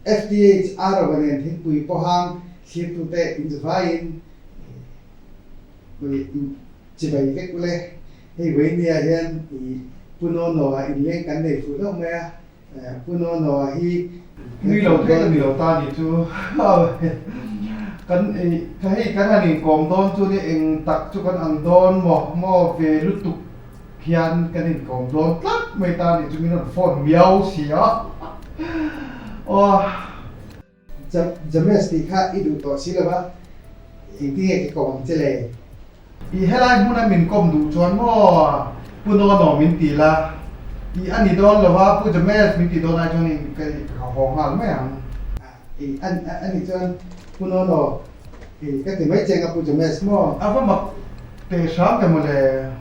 FDH arabanen hin pui pohang situ te injuvain pui chibai ke kule hei weinia hian I puno no in leng kan nei fu lo mea puno no hi ni lo the ni lo ta ni chu kan ka hei kan ani kom don chu ni eng tak chu kan ang don mo ve lutuk hian kan in kom don tlat mai ta ni chu min phone miao sia jamestic ha idu to silaba intinge ke kom chele I helai huna min kom du chuan mo puno no min ti la I ani don lo wa pu james min ti don ai chuan in kai ka hong hal mai ang ani chuan puno no ka ti mai chenga pu james mo ava mak te sham ke mo le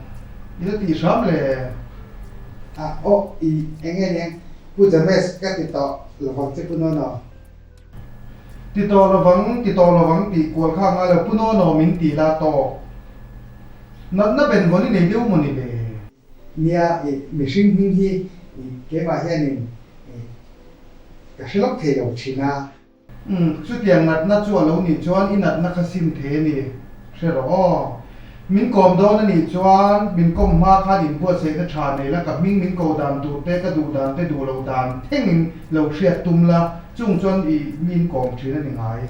ila ti sham le o engeng pu james ka ti to lo wa che puno no ti to lawang ti kwal kha nga le puno no min ti la to na ben goni nei deu mo ni be nia machine hing hi ke ma hianin ka shlok the lo china chu tiang nat na chu lo ni chuan inat na khasim the ni shero min kom do na ni chuan min kom ma kha din pu se ka tha nei la ka min ko dan tu te ka du dan te du lo dan thengin lo hriat tum la chung chuan I min kom thina ni ngai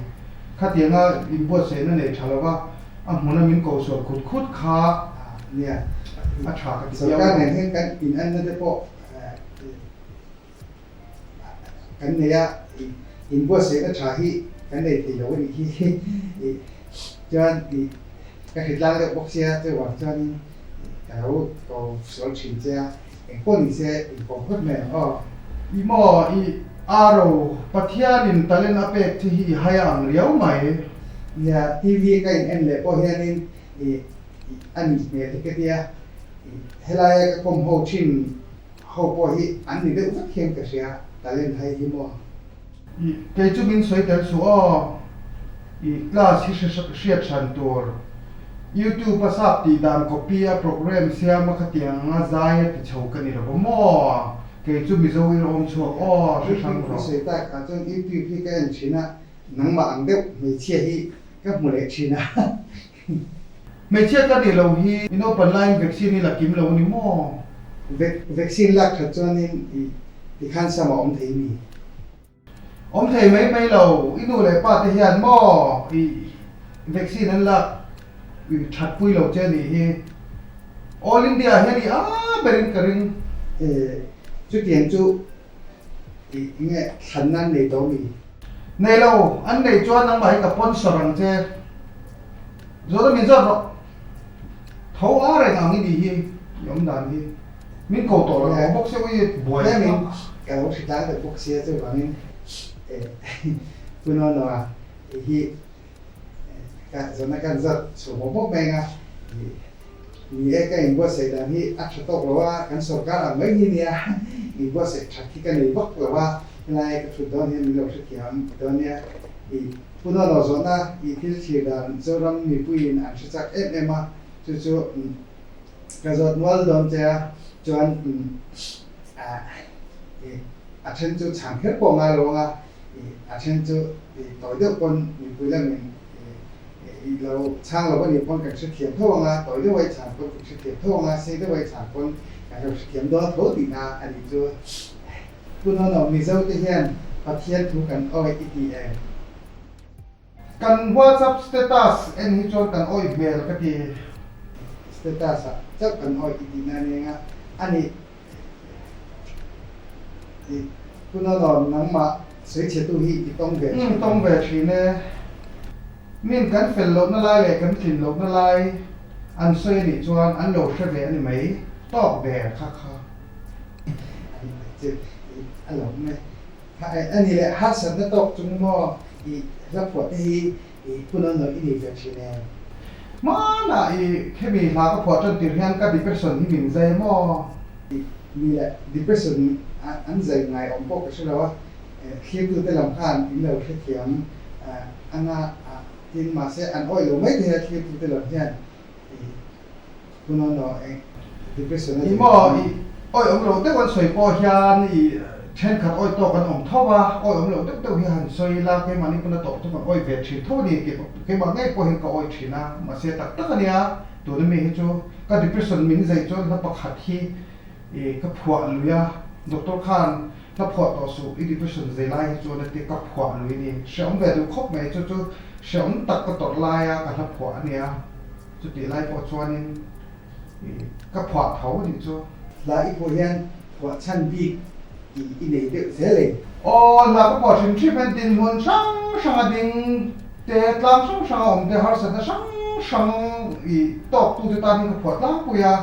kha tianga in pu se na nei thalawa a hmuna min ko so khut kha nia a tha ka ti so ka nen hen kan in an na de po kan ne ya in bo se ka tha hi kan nei ti lo ni hi chuan ka hitlang le bok sia che wa chuan ka ro ko so chin cha en ko ni se in ko khot me I mo I aro pathianin talen apek thi hi hayang riau mai nia TV ka in en le po hianin ani me te ke tia helai ka kom ho chin ho po hi an ni de uk khem ka sia talen hai hi mo I ke chu min soi tel su I class hi she chan tur YouTube pasap ti dan copy a program sia ma khatiang nga zai ti chho ka ni ro mo ke chu mi zo I rom chu she sang ro se ta ka chon YouTube hi ka en china nang ma ang de me chia hi ka mu le china me che ka ni lo hi ino online vaccine ni la kim lo ni mo vaccine lak kha chon in I khan sa ma om thei mi om thei mai lo inu le pa te hian mo I vaccine an la that pui lo che ni hi all India hian I berin karing chu tiang chu nge khan nan nei to mi nei lo an nei chuan nang mai ka sponsor ang che zo da min zo ro thau a re ngang ni hi yom dan hi min ko to lo bok se wi boy ya min ka ho sita de bok sia chu bangin puno no hi ka zona kan zat so mo bok me nga ni ka in bo se dan hi a thto lo wa kan sarkar a mai ni nia in bo se thaki kan ni bok lo wa lai ka thu don hi mi lo thki ham don ya puno no zona thil thi dan zoram mi puin an chak ma chu ka zot wal don cha chuan a chen chu chang kher po nga lo nga a chen chu toi de pon mi pui la min lo chang lo ni pon ka chi thiam tho nga toi de wai chang pon chi thiam tho nga se de wai chang pon ka ro chi thiam do tho ti na ani chu puno no mi zo te hian pathian thu kan oi ti kan WhatsApp status en hi chuan kan oi bel ka ti status chắc cần hỏi thì này nga anh thì cứ nó đòn nắng mà sấy chế tu hi thì tông về chỉ nè min kan fel lo na lai le kan thin lo na lai an soi ni chuan an lo hre ve ani mai tok ve kha anh lo này anh là hát sẵn nó tóc chúng mò thì rất phổ thì cứ nó nói đi về chỉ nè mana I khemi la ka photon tir hian ka depression hi min zai mo ni la depression an zai ngai om pok ka shlo khi tu te lam khan in lo khe thiam ana tin ma se an oi lo mai the khi tu te lam hian kuno no depression อีหมออีอ้อยอมโลแต่วันสวยปอฮานอีเช่นขัดอ้อยตกกันอมท่อว่าอ้อยอมโลแต่ฮิหันสวยลาเกมันนี่คนตกทุกคนอ้อยเวทีเท่านี้เก็บง่ายปอเห็นก็อ้อยชีนะมาเสียตักตักเนี่ยตัวนี้ไม่เห็นจูก็ depression มินใจจูแล้วประคัดที่ก็ผัวลุยอะดร.คานแล้วผัวต่อสู้อี depression ใจไล่จูนั่นที่ก็ผัวลุยนี่เชื่อมเวดูครบไหมจูเชื่อมตักก็ต่อไล่อะกับผัวเนี่ยจุดที่ไล่ปอชวนนี่ก็ผัวเท่านี่จูlà ít bồi hen của chăn vi ý này tự thếเลย là có bỏ trên chip bên tin hồn sang đình để làm sang ông để họ sẽ sang ý tóc tu ta mình có phật lắm bây giờ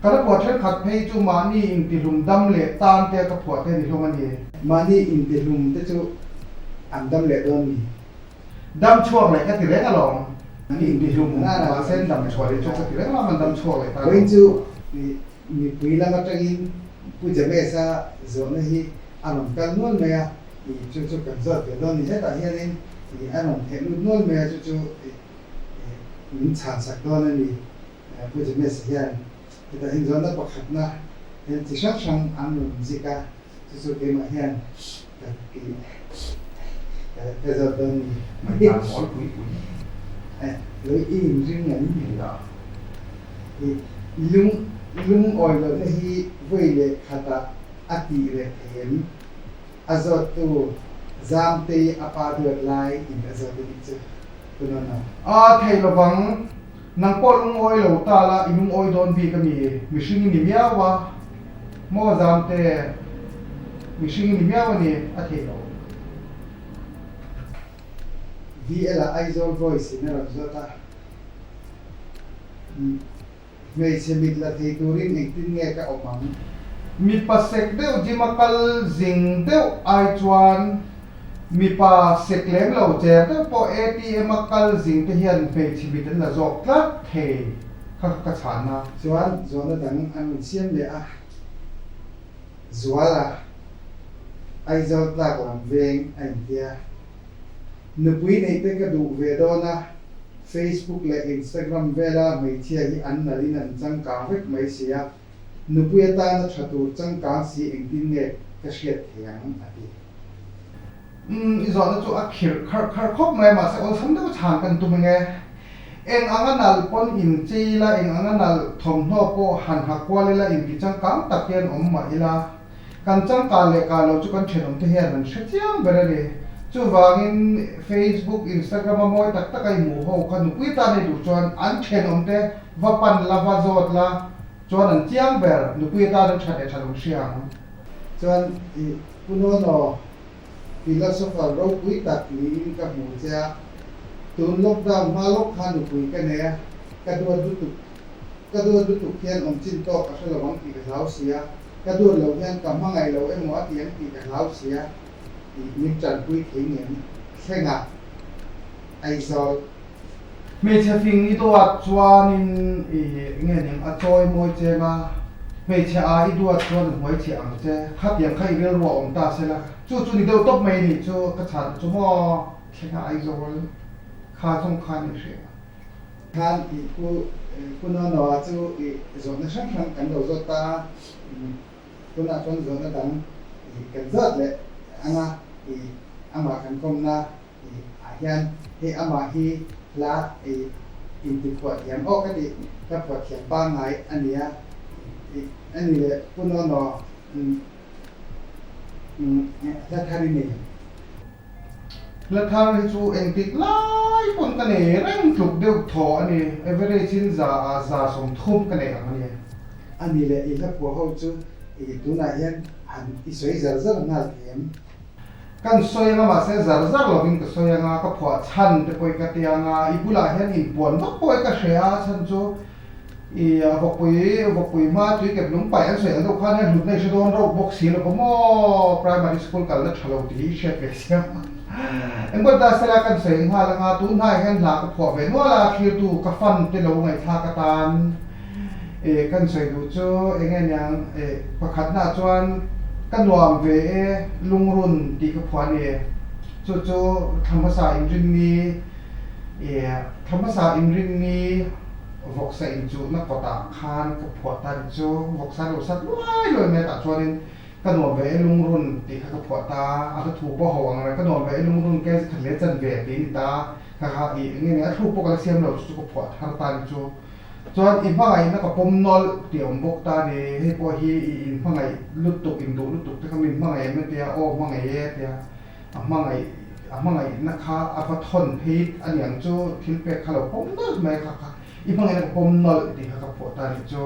cái đó bỏ trên khát pay chú mà ni in tiền lùm đâm lệ tan để có phật để đi không anh mà ni in tiền lùm để chú ăn đâm lệ đơn gì đâm chuột lại cái tiền đấy là lòng ni in tiền lùm mà sen đâm chuột để cho cái tiền đấy là mình đâm chuột lại ta với chú mi pui la ngata in pu jame sa zona hi anom kan non me a chu kan zot ke don ni heta hian in anom he non me chu min chan sak don ani pu jame sa hian ta hin zona pakhat na hen chi sang an zika chu ke ma hian cái giờ đơn mình làm mỗi quý lối in riêng ngắn thì lung oi lo na hi voile khata ati re hem azot tu zam te apa dot lai in azot ni chu kuno na thei lo bang nang po lung oi lo ta la inung oi don bi ka mi sing ni mia wa mo zam te mi sing ni mia wa ni a thei lo VLA Aizol voice na ramzota mấy xe mít là thì turin anh tin nghe cả ông mắm mi pa sek deu jimakal zing deu ai chuan mi pa sek lem lo che deu po ATM akal zing te hian pe chibit la zok tlat the ka chana chuan zona dang an siam le a zuala Aizol tlak lam veng anh tia nupui nei te ka du ve do na Facebook le Instagram vela mai chia hi an nalin an chang ka vek mai sia nupui ta na thatu chang ka si eng tin nge ka shiat thiang ati izon chu a khar khop mai ma se on sam de chang kan tu nge eng anganal pon in chi la eng anganal thom no po han ha kwale la in ki chang kam takian om ma ila kan chang ka le ka lo chu kan thenom te hian an shetiang berale chu wangin Facebook Instagram moi tak takai mu ho kan pui ta ne du chuan an thenom te vapan la va zot la chuan an chiang ber nu pui ta dan thade thalung siang chuan puno no philosopher ro pui tak ni ka mu cha tun lockdown ma lok khan pui ka ne ka du tu khian om chin to ka hla wang ti ka lau sia ka du lo hian ka mangai lo emo atiang ti ka lau sia ni chan pui thing em khenga Aizol me che fing I do at chuan in nge ning a choi moi che ma me che a I do at chuan moi che ang che khat yang khai rel ro om ta se la chu ni deu top mai ni chu ka chan chu mo khenga Aizol kha song khan ni she khan ku no no chu zo na sang sang kan do zo ta ku na chon zo na dang kan zat le anga ama kan kom na hian he ama hi la in ti khwa yam o ka di ka khwa khiam pa ngai ania ani le puno no la thari ne la thar chu eng tik lai pon ka ne rang tluk deu tho ani average in za som thum ka ne ang ani ani le I la po ho chu tu na hian han I soi zar zar ngal kem kan soya ma se zar zar loving ka soya nga ka phwa chan te poi ka tia nga ibula hian in pon ba poi ka shea chan chu I bokpui ma tui kep lung pai an soya do khan he lut nei se don ro bok si lo mo primary school kal na thalo ti she pe sia en ko ta sala kan sei ha la nga tu na hian la ka phwa ve no la khir tu ka fan te lo ngai tha ka tan kan sei du chu engen yang pakhat na chuan kan nuam ve lungrun ti ka phwani chu thamasa imring ni thamasa imring ni วกใส่จูนักกตาคานกับผัวตาจูวกสัตว์สัตว์ว้ายเลยแม่ตาชวนก็นอนไปลุงรุ่นตีกับผัวตาอาจจะถูกบ่หวงอะไรก็นอนไปลุงรุ่นแกขันเลี้ยจันเบียดีตาข้าอีกเนี่ยถูกปกติเสียมเราจูกับผัวทางตาจูจนอินพังไงนักกับปมนอลเตี่ยวบกตาเนี่ยให้พอฮีอินพังไงลุดตุกอินดูลุดตุกแต่ก็มินพังไงไม่เตียโอ้พังไงเย่เตียพังไงพังไงนักข้าอาพัทนพีอันอย่างจูทิลเป็ดข้าเราปมนอลไม่ค่ะอีพังไงนักปมนอลตีกับผัวตาจู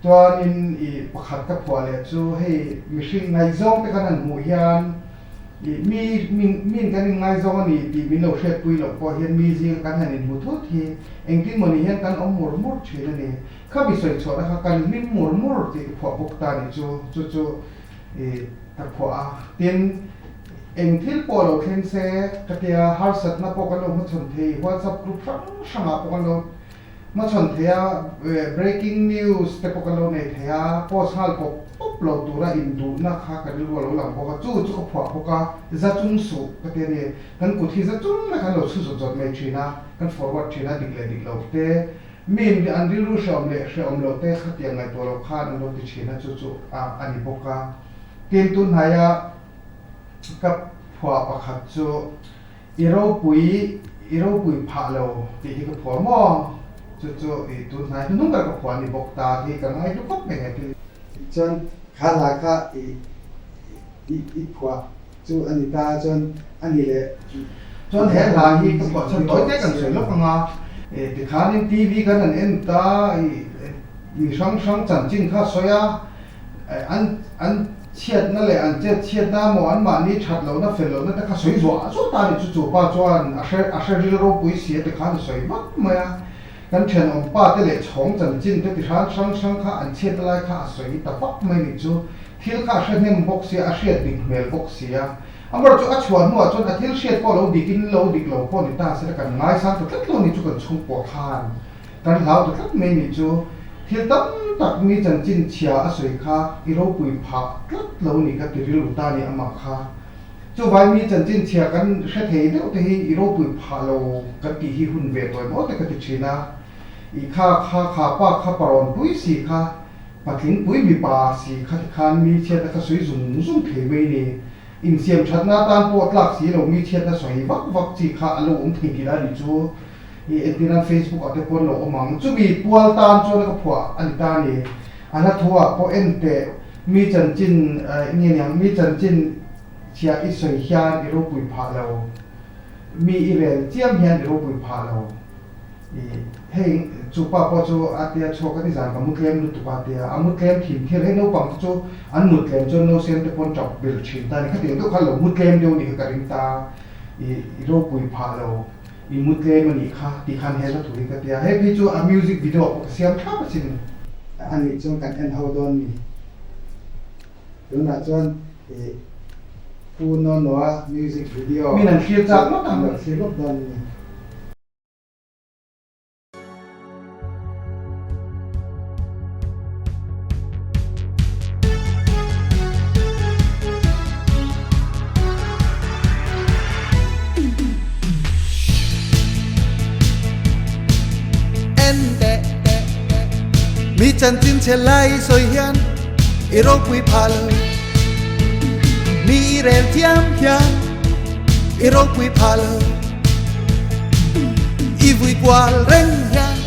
ตัวนินอีประคัดกับผัวเลยจูให้มีสิ่งไงจงแต่กันนั้นหูยานมีกันไงจงนี่ตีมีเราเช็ดปุยเราพอเห็นมีสิ่งกันนั้นหูทุกทีเองที่มันเห็นกันอมหมดหมดเชื่อเนี่ยข้าพิสูจน์ชัวร์นะครับกันมีหมดหมดที่ผัวพกตานี่จูกับผัวเตียนเองที่พอเราเห็นเสกติยาฮาร์สัตนับพวกกันเรามาชนทีว่าสับกรุ๊ปช่างพวกกันเรามาชนเทีย breaking news แต่พวกเราในเทีย post ฮัลพวกปุ๊บเราตัวเราอินดูนักข่าวกันดูว่าเราหลังพวกจู่ก็พวกจะจุ่มสุก็เทียนี่กันกูที่จะจุ่มนะกันเราสู้จดไม่ชีนะกัน forward ชีนะดิกเราเตะมีอันที่รู้ชมเราเตะขัดยังไงตัวเราข้าเราติดชีนะจู่อันนี้พวกเทียนตุนหายกับพวกประคับจู่อีโรปุยผ่าเราตีที่กับพวกมอจู่ตุนหายนุ่งกับพวกนี่บอกตาที่กันไอ้ทุกคนเป็นไงที่จนขาลาค่ะอีพวกจู่อันนี้ตาจนอันนี้เลยจนเห็นหลายที่กับพวกฉันตัวเด็กกันสวยลูกงาที่ขานี่ทีวีกันนั่นเอ็นตาอีช่างจันจินข้าสวยอันเชียดนั่นแหละอันเชียดน้าหมอนมานี่ชัดเรานะเฟลเรานะแต่ข้าสวยจั่วตานี่จู่ป้าจวนอาเชริโรปุยเสียแต่ข้าสวยมากไหมอ่ะกันเชิญองป้าเตเล่ช่องจันจินแต่ที่ร้านช่างข้าอันเชียดอะไรข้าสวยแต่ปักไม่นี่จู่ที่ข้าเชียดเนี่ยบกเสียอาเชียดดิกเมลบกเสียอันว่าจู่ชวนหัวจนอาทิตย์เชียดพอเราดิกินเราดิกเราพอนี่ตาเสียกันง่ายสักตัวตั้งเรานี่จู่กันชงปวดทานกันเราตัวตั้งไม่นี่จู่ที่ตั้งตักมีจันจินเชียอาศัยข้าอีโรปุยพักตั้งเรานี่ก็ติดรู้ตานี่อามาข้าจู่ใบมีจันจินเชียกันเสียเทียเดียวที่อีโรปุยพักเราก็ตีหิหุ่นเวทไว้หมดแต่ก็ติดชีนะอีข้าป้าข้าปรอนปุยสีข้าปัดทิ้งปุยมีปลาสีข้าที่คานมีเชียแต่ก็สวยสุ่มเทวีนี่อินเสียมชัดหน้าตาปวดหลักสีเรามีเชียแต่สวยวักสีข้าอารมณ์ทิ้งที่ได้ดิจู่อีเอ็นที่นั่นเฟซบุ๊กอัตโนมัติมังจู่มีปวดตามจนกับผัวอันตานี่อันนั้นทัวพอเอ็นเตมีจันจินเนี่ยมีจันจินเชียอิสวยฮานอีโรปุยพาเรามีอีเรนเจียมฮานอีโรปุยพาเราเฮ้ยจู่ป้าพอจู่อาเตียโชกันที่สามกับมุดเลี้ยมลุตุปาเตียอามุดเลี้ยมถิ่นเที่ยวให้เราปังจู่อันมุดเลี้ยมจนเราเสียนตะปนจับเบลชินตานี่เขาเดี๋ยวต้องขันเรามุดเลี้ยมเดียวนี่ก็กระดิ่งตาอีโรปุยพาเราอีมุดเลี้ยมมันอีกค่ะที่ขันเฮลัตุลิกเตียเฮ้ยพี่จู่อามิวสิกวิดีโอปกเสียมข้าพสินอันนี้จนกันเอ็นฮาวดอนนี่ตรงนั้นจนฟูนอนว่ามิวสิกวิดีโอมีหนังเชียร์จักมั้งหนังเชียร์ลูกดอนนี่มีจันจินเชลัยสวยเฮียนอีโรปุยพาเลยมีเรลเทียมเฮียนอีโรปุยพาเลยอีวุยกวาลเร่งเฮียน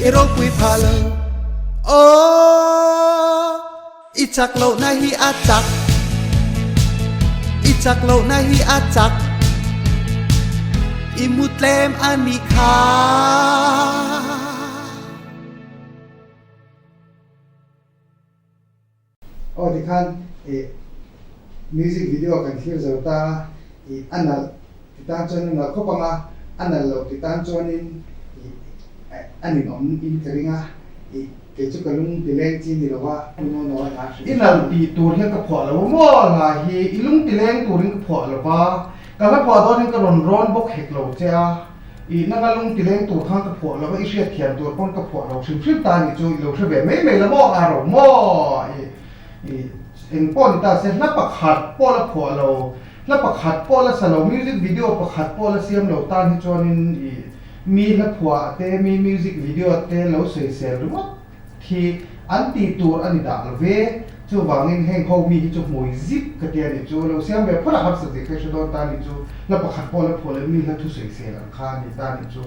อีโรปุยพาเลยโอ้อีจักโลนาฮีอาจักอีจักโลนาฮีอาจักอีมุดเลมอานิคาโอ้ที่ขันมิวสิกวิดีโอกันที่เราตาอันนั้นที่ตั้งจนเราเข้าปังอ่ะอันนั้นเราที่ตั้งจนอันนี้น้องอินกริงอ่ะเกี่ยวกับลุงติเลงจีนี่เราว่าคุณโน้อยนะอินนั้นตีตัวเรื่องกับผัวเราว่าไงอีลุงติเลงตัวเรื่องกับผัวเราว่าการกับผัวตัวนี้ก็ร้อนบกเห็กเราเจ้าอีนั่งกับลุงติเลงตัวข้างกับผัวเราก็อีเชียเทียนตัวป้นกับผัวเราซึ่งตานี่จู่เราเชื่อแบบไม่ละบอกอารมณ์เองป้อนตาเสร็จแล้วประคัดป้อนละผัวเราแล้วประคัดป้อนละสโลมิวสิกวิดีโอประคัดป้อนละเสียมเราตาที่จอนิน มีละผัวเตมีมิวสิกวิดีโอเตเราสวยเสียหรือว่าที่อันตีตัวอันนี้ด่าเราเวจู่วางเงินแห่งเขามีจู่มวยซิปกระเทียนจู่เราเสียแบบพระหัตถ์สติเคยชดตานี่จู่แล้วประคัดพอแล้วพอแล้วมีละทุสวยเสียหลังคานี่ตานี่จู่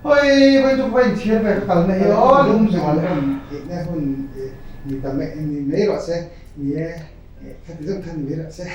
เฮ้ยไปจู่ไปเชียร์ไปกันเลยอ๋อลุงสอนเลย เนี่ยคุณมีแต่ไม่รอดใช่มีแค่ที่ต้องทำไม่รอดใช่